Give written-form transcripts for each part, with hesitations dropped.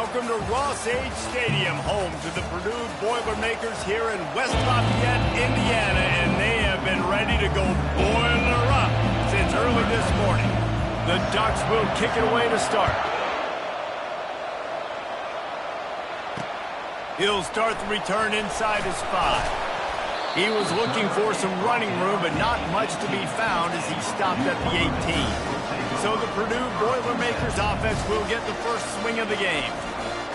Welcome to Ross-Age Stadium, home to the Purdue Boilermakers here in West Lafayette, Indiana, and they have been ready to go boiler up since early this morning. The Ducks will kick it away to start. He'll start the return inside his 5. He was looking for some running room, but not much to be found as he stopped at the 18. So the Purdue Boilermakers offense will get the first swing of the game.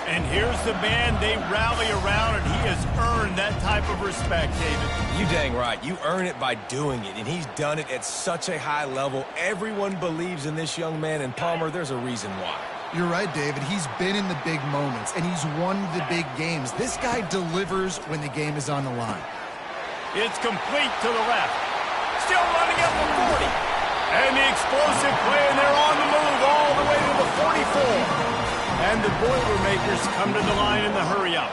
And here's the man they rally around, and he has earned that type of respect, David. You dang right. You earn it by doing it, and he's done it at such a high level. Everyone believes in this young man, and Palmer, there's a reason why. You're right, David. He's been in the big moments, and he's won the big games. This guy delivers when the game is on the line. It's complete to the left. Still running up the 40. And the explosive play, and they're on the move all the way to the 44. And the Boilermakers come to the line in the hurry-up.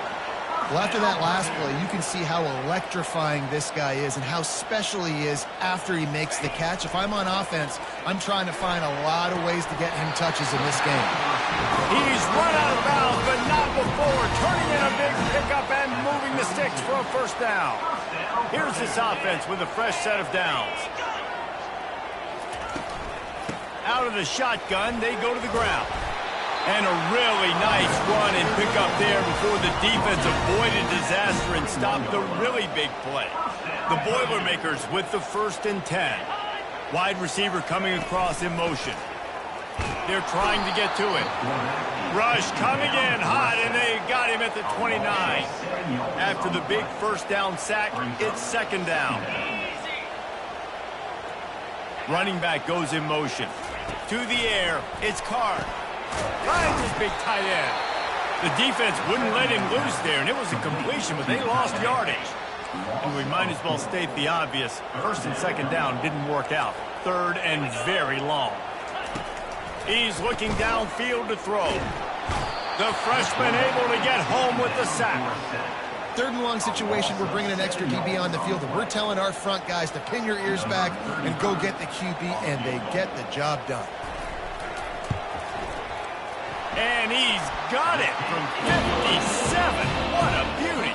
Well, after that last play, you can see how electrifying this guy is and how special he is after he makes the catch. If I'm on offense, I'm trying to find a lot of ways to get him touches in this game. He's run out of bounds, but not before. Turning in a big pickup and moving the sticks for a first down. Here's this offense with a fresh set of downs. Out of the shotgun, they go to the ground. And a really nice run and pick up there before the defense avoided disaster and stopped the really big play. The Boilermakers with the 1st and 10. Wide receiver coming across in motion. They're trying to get to it. Rush coming in hot, and they got him at the 29. After the big first down sack, it's 2nd down. Running back goes in motion. To the air, it's Card. Finds his big tight end. The defense wouldn't let him loose there, and it was a completion, but they lost yardage. And we might as well state the obvious. 1st and 2nd down didn't work out. 3rd and very long. He's looking downfield to throw. The freshman able to get home with the sack. 3rd and long situation, we're bringing an extra DB on the field, and we're telling our front guys to pin your ears back and go get the QB, and they get the job done. And he's got it from 57. What a beauty.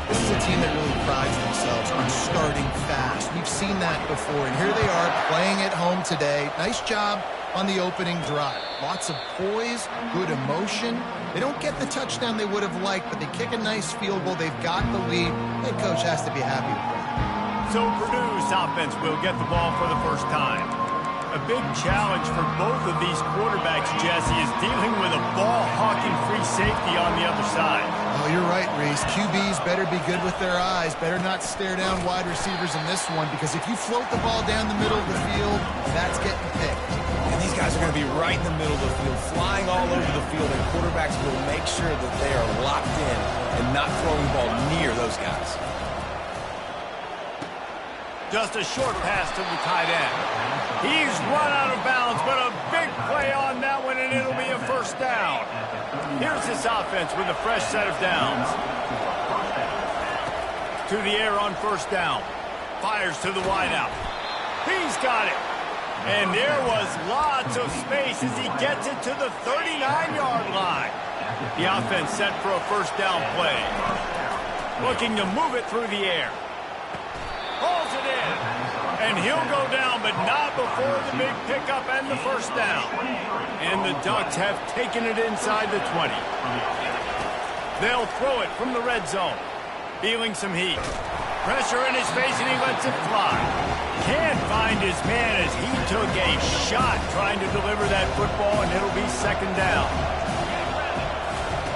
This is a team that really prides themselves on starting fast. We've seen that before, and here they are playing at home today. Nice job on the opening drive. Lots of poise, good emotion. They don't get the touchdown they would have liked, but they kick a nice field goal. They've got the lead. Head coach has to be happy with that. So Purdue's offense will get the ball for the first time. A big challenge for both of these quarterbacks, Jesse, is dealing with a ball-hawking free safety on the other side. Oh, you're right, Reese. QBs better be good with their eyes. Better not stare down wide receivers in this one, because if you float the ball down the middle of the field, that's getting picked. And these guys are going to be right in the middle of the field, flying all over the field, and quarterbacks will make sure that they are locked in and not throwing the ball near those guys. Just a short pass to the tight end. He's run out of bounds, but a big play on that one, and it'll be a first down. Here's this offense with a fresh set of downs. To the air on 1st down. Fires to the wideout. He's got it. And there was lots of space as he gets it to the 39-yard line. The offense set for a first down play. Looking to move it through the air. Hauls it in. And he'll go down, but not before the big pickup and the first down. And the Ducks have taken it inside the 20. They'll throw it from the red zone. Feeling some heat. Pressure in his face, and he lets it fly. Can't find his man as he took a shot trying to deliver that football, and it'll be 2nd down.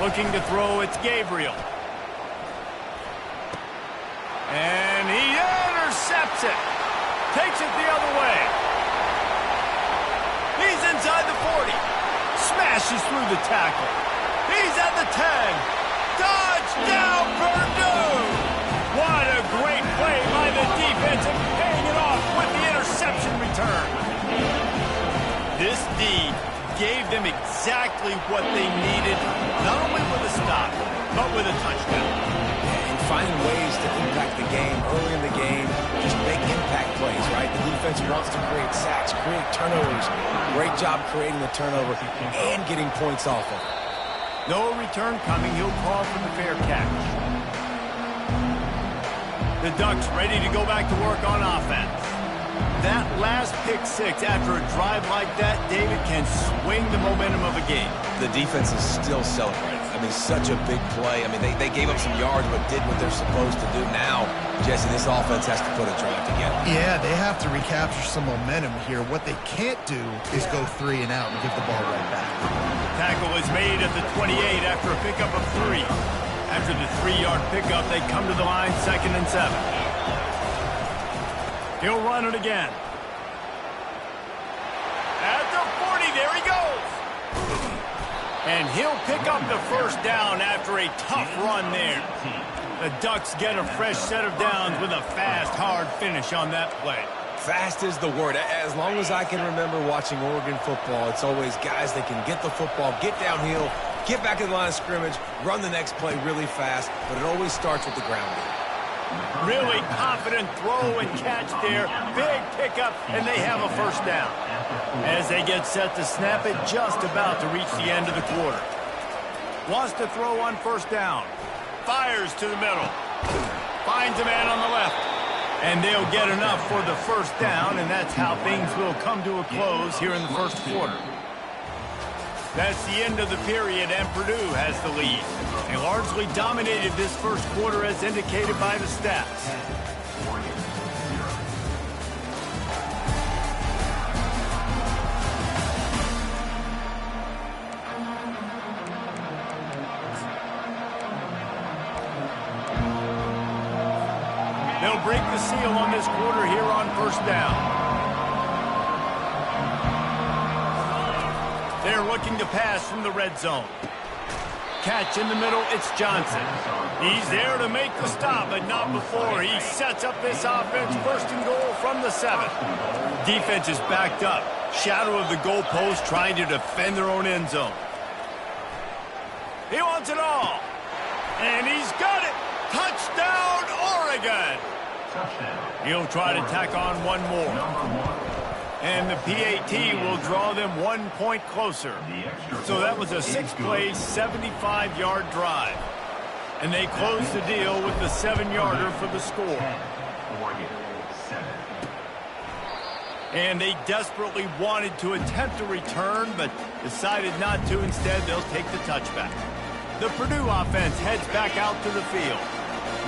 Looking to throw, it's Gabriel. And he intercepts it. Takes it the other way. He's inside the 40. Smashes through the tackle. He's at the 10. Touchdown, Purdue! What a great play by the defense, and paying it off with the interception return. This D gave them exactly what they needed, not only with a stop, but with a touchdown. And finding ways to impact the game early in the game, just make impact plays, right? The defense wants to create sacks, create turnovers. Great job creating the turnover and getting points off of it. No return coming. He'll call for the fair catch. The Ducks ready to go back to work on offense. That last pick six after a drive like that, David, can swing the momentum of a game. The defense is still celebrating. I mean, such a big play. I mean, they gave up some yards but did what they're supposed to do. Now, Jesse, this offense has to put a drive together. Yeah, they have to recapture some momentum here. What they can't do is go 3 and out and give the ball right back. Tackle is made at the 28 after a pickup of 3. After the 3-yard pickup, they come to the line, 2nd and 7. He'll run it again. At the 40, there he goes. And he'll pick up the first down after a tough run there. The Ducks get a fresh set of downs with a fast, hard finish on that play. Fast is the word. As long as I can remember watching Oregon football, it's always guys that can get the football, get downhill, get back in the line of scrimmage, run the next play really fast, but it always starts with the ground game. Really confident throw and catch there. Big pickup, and they have a first down. As they get set to snap it, just about to reach the end of the quarter. Wants to throw on first down. Fires to the middle. Finds a man on the left. And they'll get enough for the first down, and that's how things will come to a close here in the first quarter. That's the end of the period, and Purdue has the lead. They largely dominated this first quarter as indicated by the stats. They'll break the seal on this quarter here on first down. They're looking to pass from the red zone. Catch in the middle, it's Johnson. He's there to make the stop, but not before he sets up this offense. 1st and goal from the 7. Defense is backed up. Shadow of the goalpost trying to defend their own end zone. He wants it all. And he's got it. Touchdown, Oregon. He'll try to tack on one more. And the PAT will draw them 1 point closer. So that was a 6-play, 75-yard drive. And they close the deal with the 7-yarder for the score. And they desperately wanted to attempt a return, but decided not to. Instead, they'll take the touchback. The Purdue offense heads back out to the field.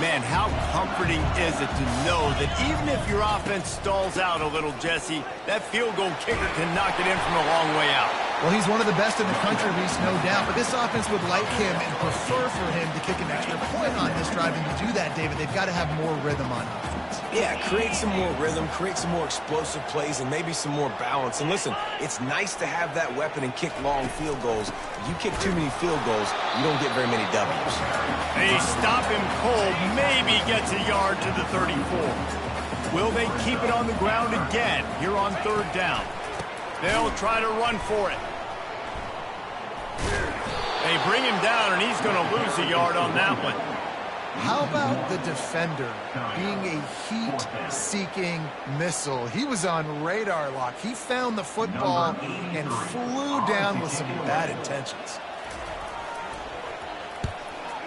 Man, how comforting is it to know that even if your offense stalls out a little, Jesse, that field goal kicker can knock it in from a long way out. Well, he's one of the best in the country, Reese, no doubt. But this offense would like him and prefer for him to kick an extra point on this drive. And to do that, David, they've got to have more rhythm on offense. Yeah, create some more rhythm, create some more explosive plays, and maybe some more balance. And listen, it's nice to have that weapon and kick long field goals. If you kick too many field goals, you don't get very many W's. They stop him cold, maybe gets a yard to the 34. Will they keep it on the ground again here on 3rd down? They'll try to run for it. They bring him down, and he's going to lose a yard on that one. How about the defender being a heat-seeking missile? He was on radar lock. He found the football and flew down with some bad intentions.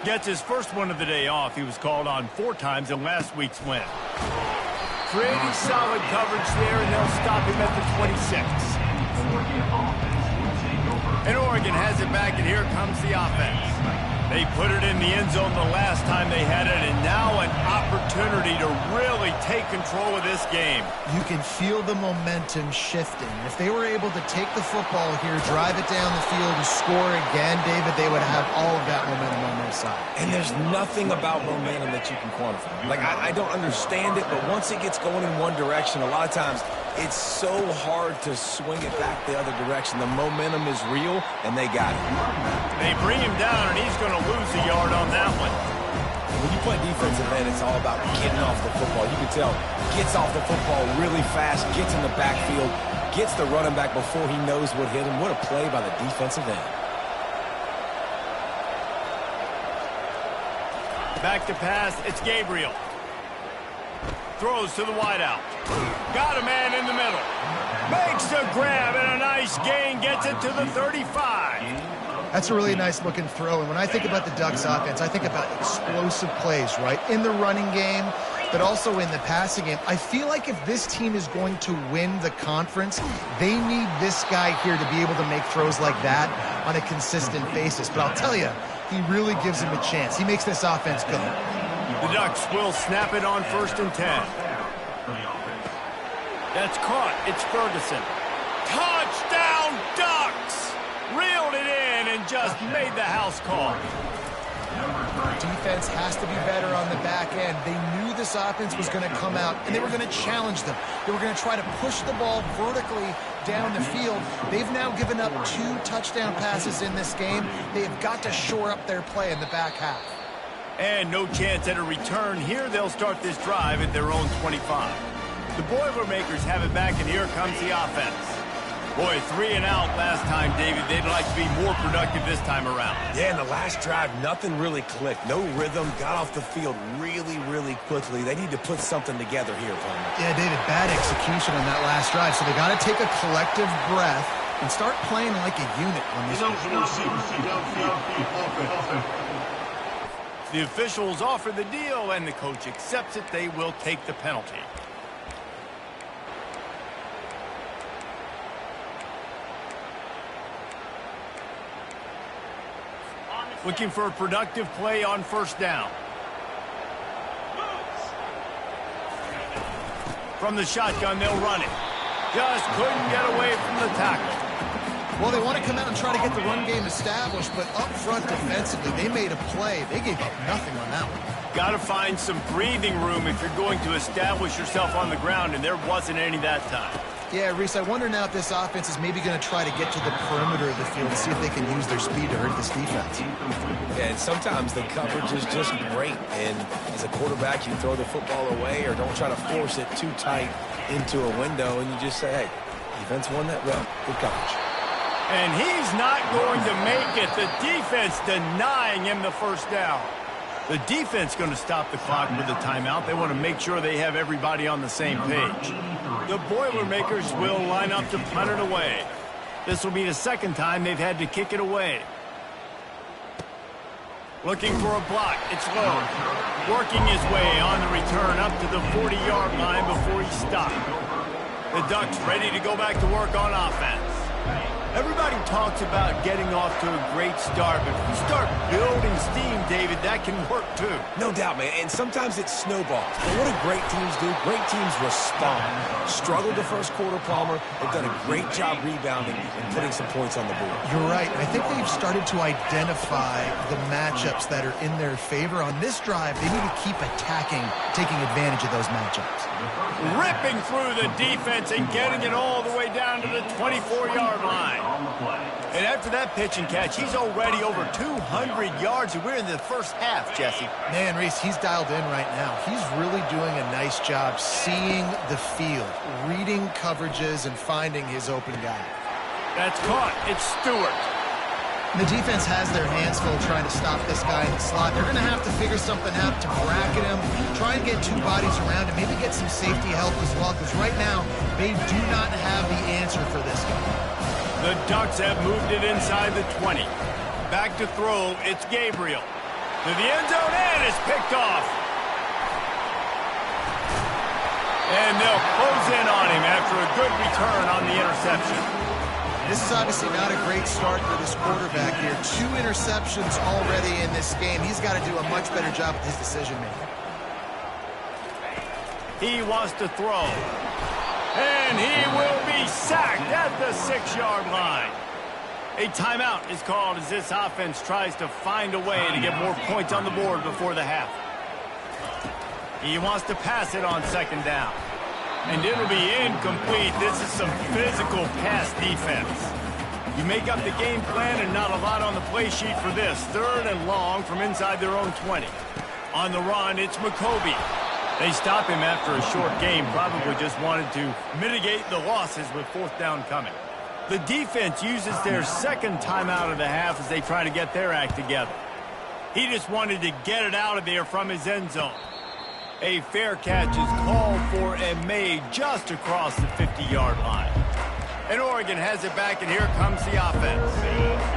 Gets his first one of the day off. He was called on 4 times in last week's win. Creating solid coverage there, and they'll stop him at the 26. And Oregon has it back, and here comes the offense. They put it in the end zone the last time they had it, and now an opportunity to really take control of this game. You can feel the momentum shifting. If they were able to take the football here, drive it down the field, and score again, David, they would have all of that momentum on their side. And there's nothing about momentum that you can quantify. Like, I don't understand it, but once it gets going in one direction, a lot of times it's so hard to swing it back the other direction. The momentum is real, and they got it. They bring him down, and he's going to lose a yard on that one. When you play defensive end, it's all about getting off the football. You can tell, gets off the football really fast, gets in the backfield, gets the running back before he knows what hit him. What a play by the defensive end. Back to pass, it's Gabriel. Throws to the wideout. Got a man in the middle. Makes the grab and a nice gain. Gets it to the 35. That's a really nice looking throw. And when I think about the Ducks offense, I think about explosive plays, right? In the running game, but also in the passing game. I feel like if this team is going to win the conference, they need this guy here to be able to make throws like that on a consistent basis. But I'll tell you, he really gives him a chance. He makes this offense go. The Ducks will snap it on 1st and 10. That's caught. It's Ferguson. Touchdown, Ducks! Reeled it in and just made the house call. Defense has to be better on the back end. They knew this offense was going to come out, and they were going to challenge them. They were going to try to push the ball vertically down the field. They've now given up 2 touchdown passes in this game. They have got to shore up their play in the back half. And no chance at a return here. They'll start this drive at their own 25. The Boilermakers have it back, and here comes the offense. Boy, 3 and out last time, David. They'd like to be more productive this time around. Yeah, in the last drive, nothing really clicked. No rhythm, got off the field really, really quickly. They need to put something together here, Palmer. Yeah, David, bad execution on that last drive. So they got to take a collective breath and start playing like a unit on this. The officials offer the deal, and the coach accepts it. They will take the penalty. Looking for a productive play on 1st down. From the shotgun, they'll run it. Just couldn't get away from the tackle. Well, they want to come out and try to get the run game established, but up front defensively, they made a play. They gave up nothing on that one. Got to find some breathing room if you're going to establish yourself on the ground, and there wasn't any that time. Yeah, Reese, I wonder now if this offense is maybe going to try to get to the perimeter of the field to see if they can use their speed to hurt this defense. Yeah, and sometimes the coverage is just great. And as a quarterback, you throw the football away or don't try to force it too tight into a window, and you just say, hey, defense won that well. Good coverage. And he's not going to make it. The defense denying him the 1st down. The defense going to stop the clock with a timeout. They want to make sure they have everybody on the same page. The Boilermakers will line up to punt it away. This will be the 2nd time they've had to kick it away. Looking for a block. It's low. Working his way on the return up to the 40-yard line before he stopped. The Ducks ready to go back to work on offense. Everybody talks about getting off to a great start, but if you start building steam, David, that can work too. No doubt, man, and sometimes it snowballs. But what do great teams do? Great teams respond. Struggled the 1st quarter, Palmer. They've done a great job rebounding and putting some points on the board. You're right. I think they've started to identify the matchups that are in their favor. On this drive, they need to keep attacking, taking advantage of those matchups. Ripping through the defense and getting it all the way down to the 24-yard line. And after that pitch and catch, he's already over 200 yards, and we're in the 1st half, Jesse. Man, Reese, he's dialed in right now. He's really doing a nice job seeing the field, reading coverages, and finding his open guy. That's caught. It's Stewart. The defense has their hands full trying to stop this guy in the slot. They're going to have to figure something out to bracket him, try and get 2 bodies around him, maybe get some safety help as well, because right now they do not have the answer for this guy. The Ducks have moved it inside the 20. Back to throw, it's Gabriel. To the end zone, and it's picked off. And they'll close in on him after a good return on the interception. This is obviously not a great start for this quarterback here. 2 interceptions already in this game. He's got to do a much better job with his decision-making. He wants to throw. And he will be sacked at the 6-yard line. A timeout is called as this offense tries to find a way to get more points on the board before the half. He wants to pass it on 2nd down. And it'll be incomplete. This is some physical pass defense. You make up the game plan and not a lot on the play sheet for this. 3rd and long from inside their own 20. On the run, it's McCovey. They stop him after a short game, probably just wanted to mitigate the losses with 4th down coming. The defense uses their 2nd timeout of the half as they try to get their act together. He just wanted to get it out of there from his end zone. A fair catch is called for and made just across the 50-yard line. And Oregon has it back, and here comes the offense.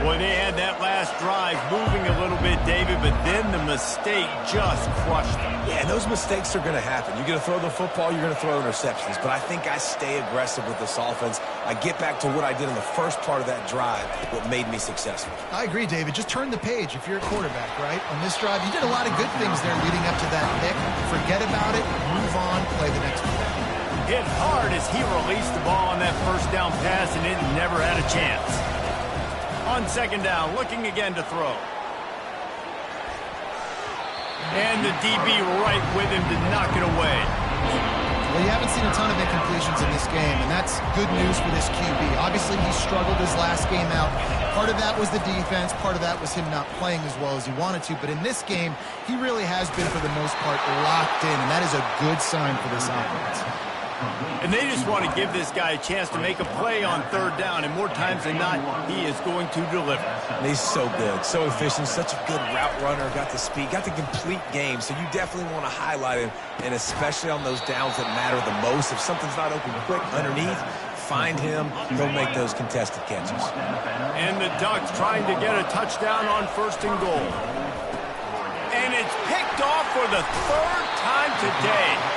Boy, they had that last drive moving a little bit, David, but then the mistake just crushed them. Yeah, and those mistakes are going to happen. You're going to throw the football, you're going to throw interceptions. But I think I stay aggressive with this offense. I get back to what I did in the first part of that drive, what made me successful. I agree, David. Just turn the page if you're a quarterback, right? On this drive, you did a lot of good things there leading up to that pick. Forget about it, move on, play the next one. Hit hard as he released the ball on that first down pass, and it never had a chance. On second down, looking again to throw. And the DB right with him to knock it away. Well, you haven't seen a ton of incompletions in this game, and that's good news for this QB. Obviously, he struggled his last game out. Part of that was the defense. Part of that was him not playing as well as he wanted to. But in this game, he really has been, for the most part, locked in, and that is a good sign for this offense. And they just want to give this guy a chance to make a play on third down, and more times than not, he is going to deliver. And he's so good, so efficient, such a good route runner, got the speed, got the complete game, so you definitely want to highlight him, and especially on those downs that matter the most. If something's not open quick underneath, find him, he'll make those contested catches. And the Ducks trying to get a touchdown on first and goal. And it's picked off for the third time today.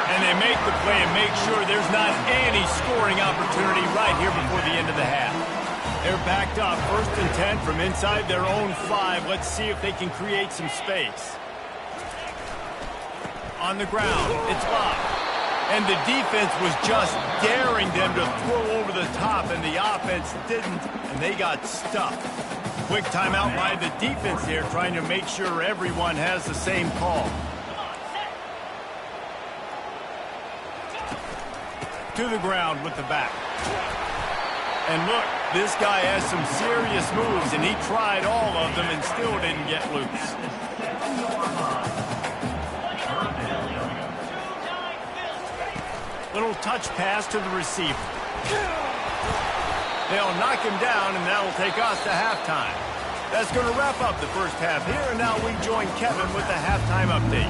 And they make the play and make sure there's not any scoring opportunity right here before the end of the half. They're backed up, 1st and 10 from inside their own 5. Let's see if they can create some space. On the ground, it's blocked. And the defense was just daring them to throw over the top, and the offense didn't, and they got stuck. Quick timeout by the defense there, trying to make sure everyone has the same call. To the ground with the back. And look, this guy has some serious moves, and he tried all of them and still didn't get loose. Little touch pass to the receiver. They'll knock him down, and that'll take us to halftime. That's going to wrap up the first half here, and now we join Kevin with the halftime update.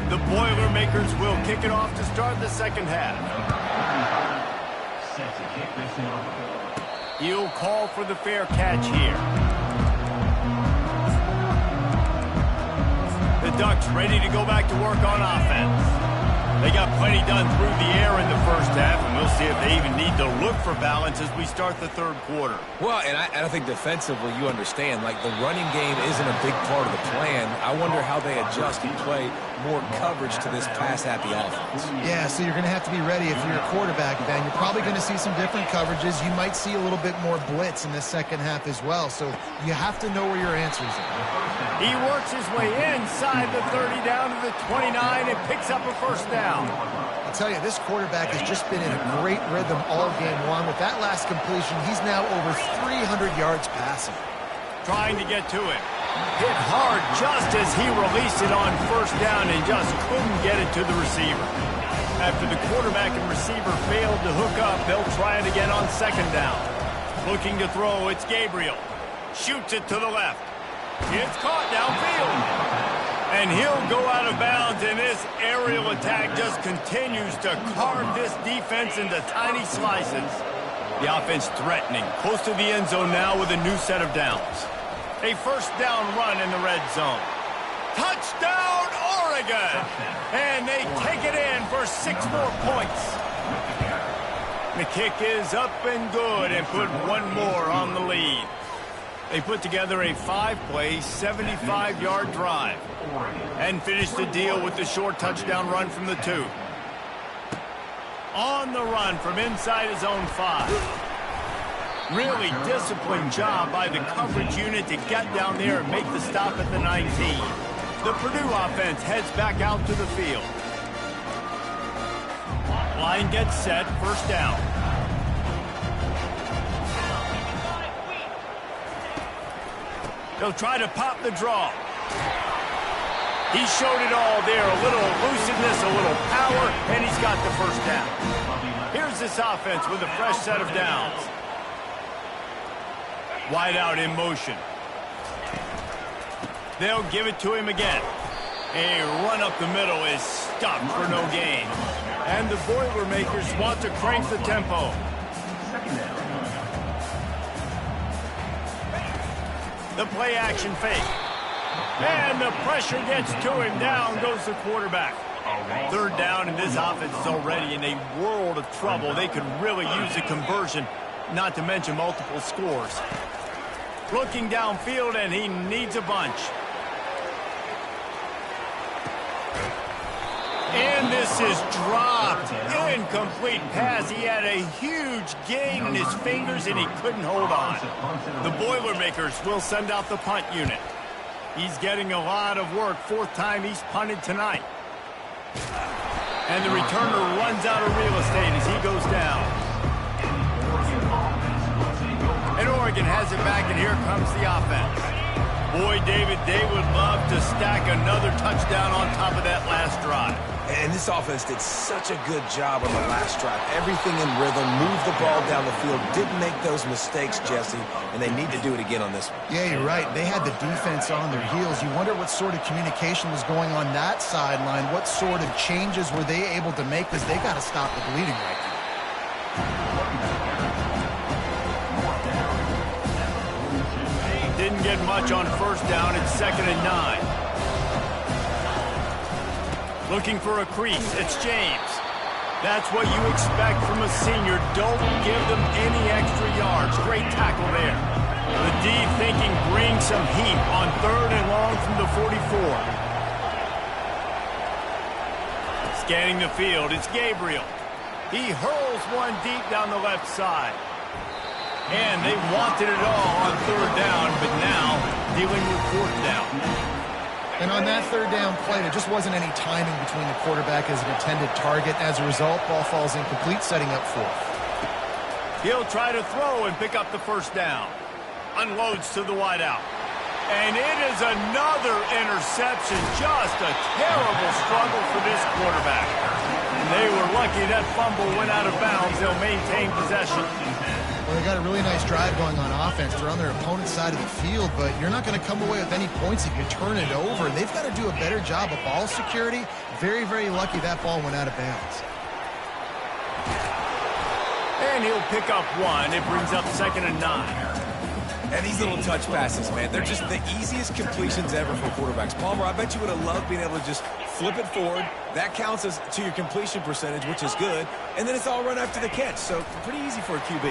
The Boilermakers will kick it off to start the second half. He'll call for the fair catch here. The Ducks ready to go back to work on offense. They got plenty done through the air in the first half, and we'll see if they even need to look for balance as we start the third quarter. Well, and I think defensively, you understand, like the running game isn't a big part of the plan. I wonder how they adjust and play more coverage to this pass-happy offense. Yeah, so you're going to have to be ready if you're a quarterback, Ben. You're probably going to see some different coverages. You might see a little bit more blitz in the second half as well, so you have to know where your answers are. He works his way inside the 30 down to the 29 and picks up a first down. I'll tell you, this quarterback has just been in a great rhythm all game long. With that last completion, he's now over 300 yards passing. Trying to get to it. Hit hard just as he released it on first down and just couldn't get it to the receiver. After the quarterback and receiver failed to hook up, they'll try it again on second down. Looking to throw, it's Gabriel. Shoots it to the left. It's caught downfield. And he'll go out of bounds, and this aerial attack just continues to carve this defense into tiny slices. The offense threatening, close to the end zone now with a new set of downs. A first down run in the red zone. Touchdown, Oregon! And they take it in for 6 more points. The kick is up and good and put one more on the lead. They put together a 5-play, 75-yard drive and finished the deal with the short touchdown run from the 2. On the run from inside his own 5. Really disciplined job by the coverage unit to get down there and make the stop at the 19. The Purdue offense heads back out to the field. Line gets set, first down. They'll try to pop the draw. He showed it all there. A little elusiveness, a little power, and he's got the first down. Here's this offense with a fresh set of downs. Wide out in motion. They'll give it to him again. A run up the middle is stopped for no gain. And the Boilermakers want to crank the tempo. The play action fake. And the pressure gets to him. Down goes the quarterback. Third down, and this offense is already in a world of trouble. They could really use a conversion, not to mention multiple scores. Looking downfield, and he needs a bunch. And this is dropped. Incomplete pass. He had a huge gain in his fingers, and he couldn't hold on. The Boilermakers will send out the punt unit. He's getting a lot of work. Fourth time he's punted tonight. And the returner runs out of real estate as he goes down. And Oregon has it back, and here comes the offense. Boy, David, they would love to stack another touchdown on top of that last drive. And this offense did such a good job on the last drive. Everything in rhythm, moved the ball down the field, didn't make those mistakes, Jesse, and they need to do it again on this one. Yeah, you're right. They had the defense on their heels. You wonder what sort of communication was going on that sideline. What sort of changes were they able to make, because they got to stop the bleeding right now. Didn't get much on first down. It's 2nd and 9. Looking for a crease. It's James. That's what you expect from a senior. Don't give them any extra yards. Great tackle there. The D thinking bring some heat on 3rd and long from the 44. Scanning the field. It's Gabriel. He hurls one deep down the left side. And they wanted it all on 3rd down, but now dealing with 4th down. And on that 3rd down play, there just wasn't any timing between the quarterback as an intended target. As a result, ball falls incomplete, setting up 4th. He'll try to throw and pick up the 1st down. Unloads to the wideout. And it is another interception. Just a terrible struggle for this quarterback. And they were lucky that fumble went out of bounds. They'll maintain possession. Well, they got a really nice drive going on offense. They're on their opponent's side of the field, but you're not going to come away with any points if you turn it over. They've got to do a better job of ball security. Very, very lucky that ball went out of bounds. And he'll pick up 1. It brings up 2nd and 9. And these little touch passes, man, they're just the easiest completions ever for quarterbacks. Palmer, I bet you would have loved being able to just flip it forward. That counts as to your completion percentage, which is good. And then it's all run after the catch, so pretty easy for a QB.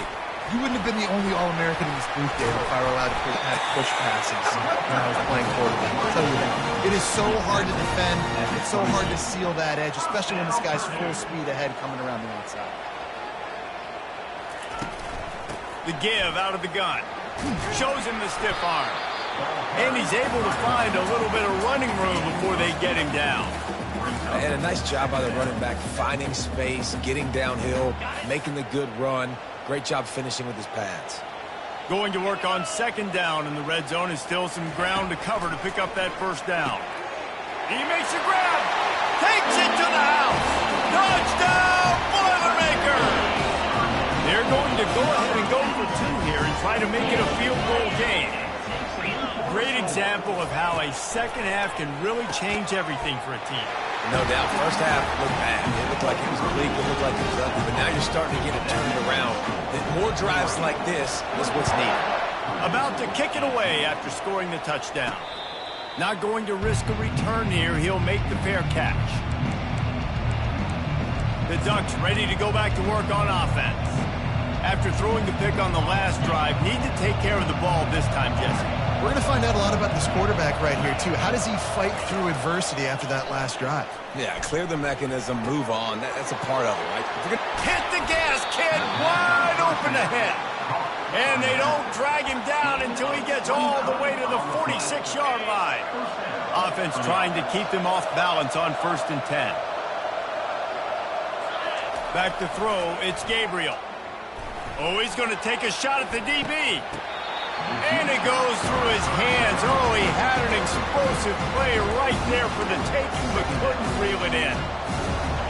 You wouldn't have been the only All-American in this booth, Dave, if I were allowed to push passes when I was playing quarterback. I'll tell you that. It is so hard to defend. It's so hard to seal that edge, especially when this guy's full speed ahead coming around the outside. The give out of the gun. Shows him the stiff arm. And he's able to find a little bit of running room before they get him down. And a nice job by the running back, finding space, getting downhill, making the good run. Great job finishing with his pads. Going to work on 2nd down, and the red zone is still some ground to cover to pick up that 1st down. He makes a grab. Takes it to the house. Touchdown, Boilermakers! They're going to go ahead and go for 2 here and try to make it a field goal game. Great example of how a second half can really change everything for a team. No doubt, first half looked bad. It looked like it was bleak. It looked like it was ugly. But now you're starting to get it turned around. More drives like this is what's needed. About to kick it away after scoring the touchdown. Not going to risk a return here. He'll make the fair catch. The Ducks ready to go back to work on offense. After throwing the pick on the last drive, need to take care of the ball this time, Jesse. We're going to find out a lot about this quarterback right here, too. How does he fight through adversity after that last drive? Yeah, clear the mechanism, move on. That's a part of it, right? Hit the gas, kid. Wide open ahead. And they don't drag him down until he gets all the way to the 46-yard line. Offense trying to keep him off balance on 1st and 10. Back to throw, it's Gabriel. Oh, he's going to take a shot at the DB. And it goes through his hands. Oh, he had an explosive play right there for the taking, but couldn't reel it in.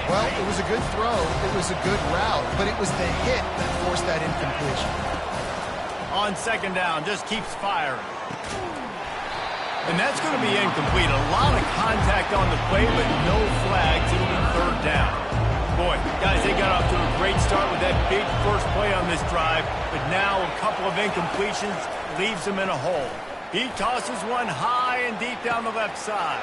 Well, it was a good throw. It was a good route, but it was the hit that forced that incompletion. On 2nd down, just keeps firing. And that's going to be incomplete. A lot of contact on the play, but no flags. It'll be 3rd down. Boy, guys, they got off to a great start with that big first play on this drive, but now a couple of incompletions leaves them in a hole. He tosses one high and deep down the left side.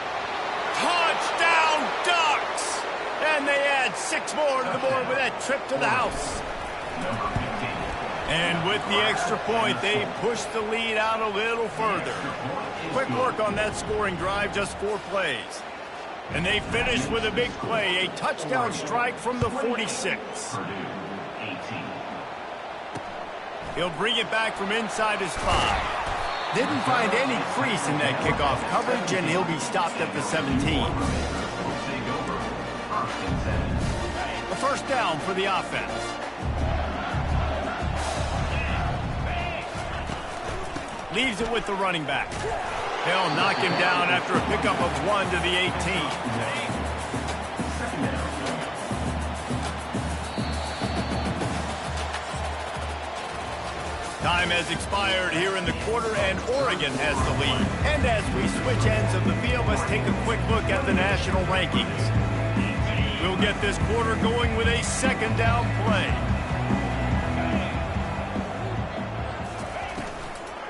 Touchdown, Ducks! And they add 6 more to the board with that trip to the house. And with the extra point, they push the lead out a little further. Quick work on that scoring drive, just 4 plays. And they finish with a big play, a touchdown strike from the 46. He'll bring it back from inside his 5. Didn't find any crease in that kickoff coverage, and he'll be stopped at the 17. A first down for the offense. Leaves it with the running back. They'll knock him down after a pickup of 1 to the 18. Time has expired here in the quarter, and Oregon has the lead. And as we switch ends of the field, let's take a quick look at the national rankings. We'll get this quarter going with a second down play.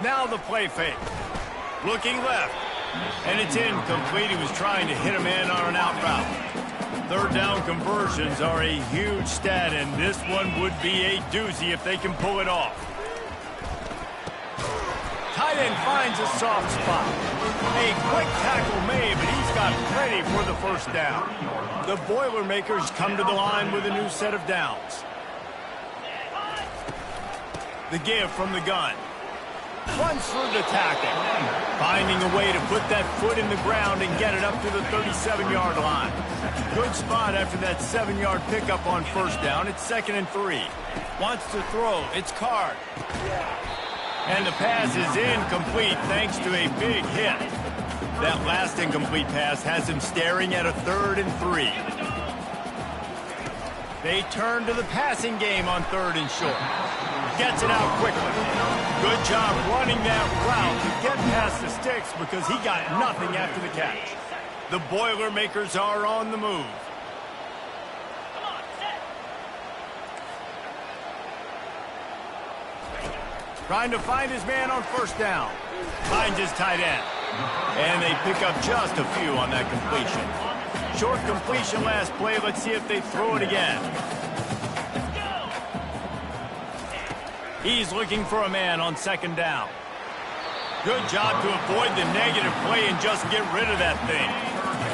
Now the play fake. Looking left. And it's incomplete. He was trying to hit a man on an out route. Third down conversions are a huge stat, and this one would be a doozy if they can pull it off. Tight end finds a soft spot. A quick tackle made, but he's got plenty for the first down. The Boilermakers come to the line with a new set of downs. The give from the gun. Runs through the tackle. Finding a way to put that foot in the ground and get it up to the 37-yard line. Good spot after that 7-yard pickup on first down. It's 2nd and 3. Wants to throw. It's Card. And the pass is incomplete thanks to a big hit. That last incomplete pass has him staring at a 3rd and 3. They turn to the passing game on 3rd and short. Gets it out quickly. Good job running that route to get past the sticks because he got nothing after the catch. The Boilermakers are on the move. Trying to find his man on first down. Finds his tight end. And they pick up just a few on that completion. Short completion last play. Let's see if they throw it again. He's looking for a man on 2nd down. Good job to avoid the negative play and just get rid of that thing.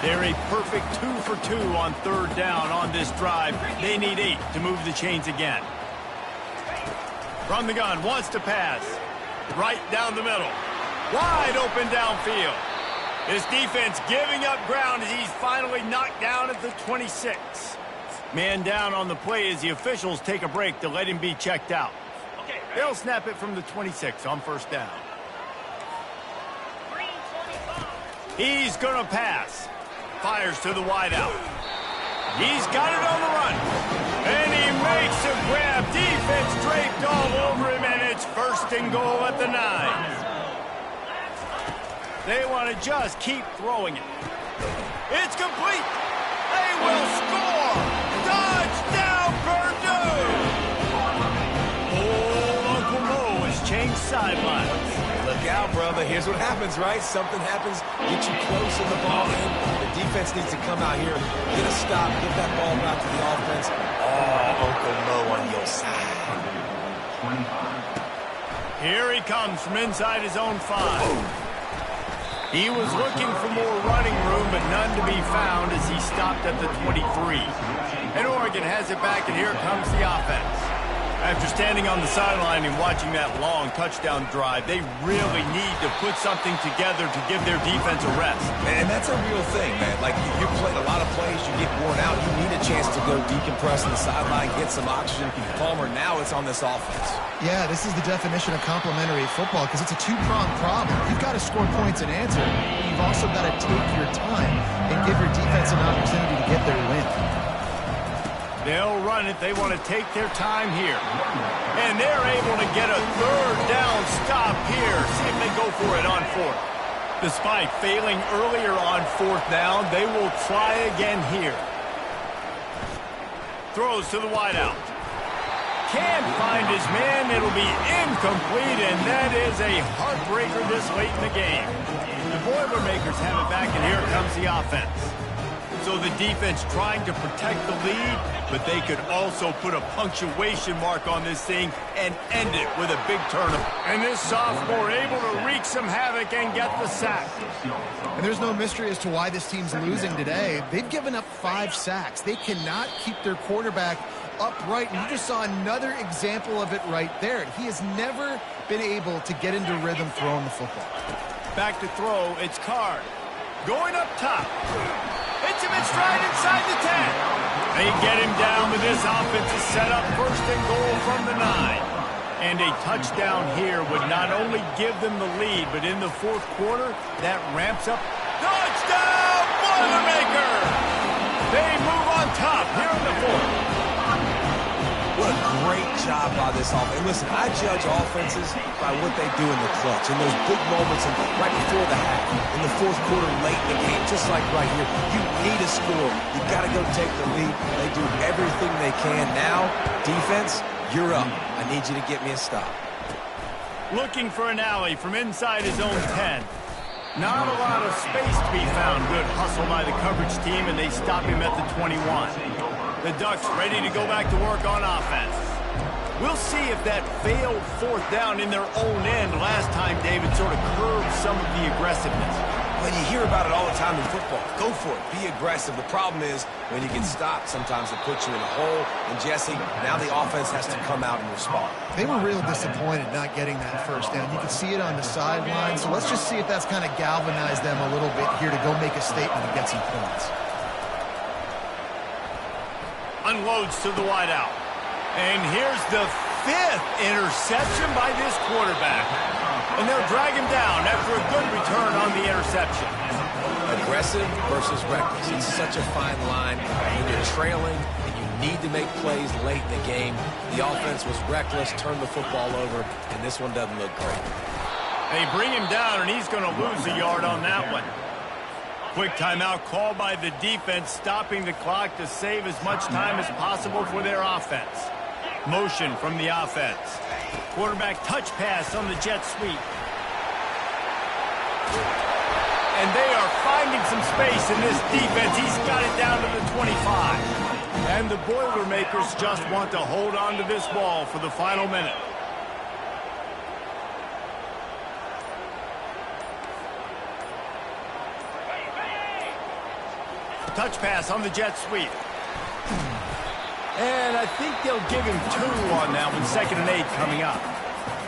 They're a perfect 2 for 2 on 3rd down on this drive. They need 8 to move the chains again. From the gun, wants to pass. Right down the middle. Wide open downfield. His defense giving up ground as he's finally knocked down at the 26. Man down on the play as the officials take a break to let him be checked out. They'll snap it from the 26 on first down. He's going to pass. Fires to the wideout. He's got it on the run. And he makes a grab. Defense draped all over him, and it's 1st and goal at the 9. They want to just keep throwing it. It's complete. They will score. Touchdown, Purdue. Change sidelines. Look out, brother. Here's what happens, right? Something happens, get you close in the ball game. The defense needs to come out here, get a stop, get that ball back to the offense. Oh, Uncle Mo on your side. Here he comes from inside his own 5. He was looking for more running room, but none to be found as he stopped at the 23. And Oregon has it back, and here comes the offense. After standing on the sideline and watching that long touchdown drive, they really need to put something together to give their defense a rest. And that's a real thing, man. Like, you play a lot of plays, you get worn out, you need a chance to go decompress on the sideline, get some oxygen. Palmer, now it's on this offense. Yeah, this is the definition of complementary football because it's a two-pronged problem. You've got to score points and answer. You've also got to take your time and give your defense an opportunity to get their win. They'll run it. They want to take their time here. And they're able to get a 3rd down stop here. See if they go for it on 4th. Despite failing earlier on 4th down, they will try again here. throws to the wideout. Can't find his man. It'll be incomplete, and that is a heartbreaker this late in the game. The Boilermakers have it back, and here comes the offense. So the defense trying to protect the lead, but they could also put a punctuation mark on this thing and end it with a big turnover. And this sophomore able to wreak some havoc and get the sack. And there's no mystery as to why this team's losing today. They've given up 5 sacks. They cannot keep their quarterback upright. And you just saw another example of it right there. He has never been able to get into rhythm throwing the football. Back to throw, it's Card. Going up top. Hits him in stride inside the 10. They get him down, but this offense is set up 1st and goal from the 9. And a touchdown here would not only give them the lead, but in the 4th quarter, that ramps up. Touchdown, Boilermakers! They move on top here in the 4th. What a great job by this offense. And listen, I judge offenses by what they do in the clutch, in those big moments and right before the half, in the 4th quarter, late in the game, just like right here. You need a score. You got to go take the lead. They do everything they can. Now, defense, you're up. I need you to get me a stop. Looking for an alley from inside his own 10. Not a lot of space to be found. Good hustle by the coverage team, and they stop him at the 21. The Ducks ready to go back to work on offense. We'll see if that failed 4th down in their own end last time, David, sort of curbed some of the aggressiveness. When you hear about it all the time in football, go for it. Be aggressive. The problem is when you get stopped, sometimes it puts you in a hole. And, Jesse, now the offense has to come out and respond. They were real disappointed not getting that 1st down. You can see it on the sideline. So let's just see if that's kind of galvanized them a little bit here to go make a statement and get some points. Unloads to the wideout. And here's the 5th interception by this quarterback. And they'll drag him down after a good return on the interception. Aggressive versus reckless. It's such a fine line when you're trailing and you need to make plays late in the game. The offense was reckless, turned the football over, and this one doesn't look great. They bring him down, and he's going to lose a yard on that one. Quick timeout called by the defense, stopping the clock to save as much time as possible for their offense. Motion from the offense. Quarterback touch pass on the jet sweep. And they are finding some space in this defense. He's got it down to the 25. And the Boilermakers just want to hold on to this ball for the final minute. Touch pass on the jet sweep. And I think they'll give him 2 on that one. 2nd and 8 coming up.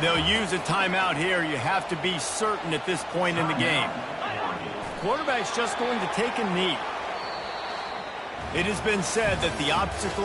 They'll use a timeout here. You have to be certain at this point in the game. Quarterback's just going to take a knee. It has been said that the obstacle